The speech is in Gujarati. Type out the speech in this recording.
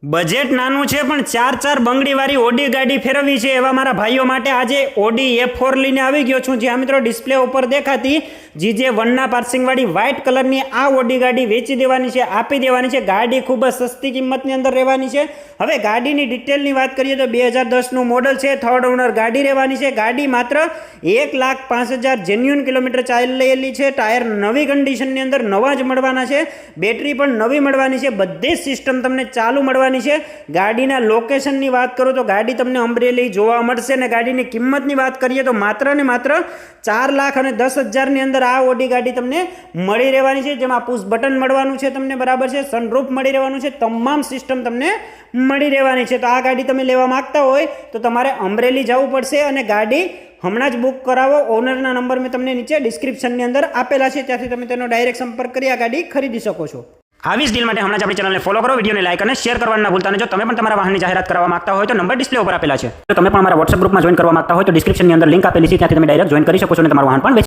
બજેટ નાનું છે પણ ચાર બંગડીવાળી ઓડી ગાડી ફેરવવી છે એવા મારા ભાઈઓ માટે આજે ઓડી A4 લઈને આવી ગયો છું। જ્યાં મિત્રો ડિસ્પ્લે ઉપર દેખાતી GJ1ના પાર્સિંગવાળી વ્હાઇટ કલરની આ ઓડી ગાડી વેચી દેવાની છે, આપી દેવાની છે। ગાડી ખૂબ જ સસ્તી કિંમતની અંદર રહેવાની છે। હવે ગાડીની ડિટેલની વાત કરીએ તો 2010નું મોડલ છે, થર્ડ ઓનર ગાડી રહેવાની છે। ગાડી માત્ર 1,05,000 જેન્યુઅન કિલોમીટર ચાલેલી છે। ટાયર નવી કન્ડિશનની અંદર નવા જ મળવાના છે, બેટરી પણ નવી મળવાની છે, બધી જ સિસ્ટમ તમને ચાલુ મળવાની છે। ગાડીના લોકેશનની વાત કરું તો ગાડી તમને અમરેલી જોવા મળશે અને ગાડીની કિંમતની વાત કરીએ તો માત્ર ને માત્ર 4,10,000 ની અંદર આ ઓડી ગાડી તમને મળી રહેવાની છે, જેમાં પુશ બટન મળવાનું છે તમને, બરાબર છે, સનરૂફ મળી રહેવાનું છે, તમામ સિસ્ટમ તમને મળી રહેવાની છે। તો આ ગાડી તમે લેવા માંગતા હોય તો તમારે અમરેલી જવું પડશે અને ગાડી હમણાં જ બુક કરાવો। ઓનરના નંબર મેં તમને નીચે ડિસ્ક્રિપ્શનની અંદર આપેલા છે, ત્યાંથી તમે તેનો ડાયરેક્ટ સંપર્ક કરી આ ગાડી ખરીદી શકો છો। આવી જ ડીલ માટે હમણાં જ આપણી ચેનલને ફોલો કરો, વિડીયોને લાઈક અને શેર કરવાનું ના ભૂલતા। અને જો તમે પણ તમારા વાહનની જાહેરાત કરવા માંગતા હોય તો નંબર ડિસ્પ્લે ઉપર આપેલા છે। જો તમે પણ અમારા WhatsApp ગ્રુપમાં જોઈન કરવા માંગતા હોય તો ડિસ્ક્રિપ્શનની અંદર લિંક આપેલી છે, ત્યાંથી તમે ડાયરેક્ટ જોઈન કરી શકો છો અને તમારું વાહન પણ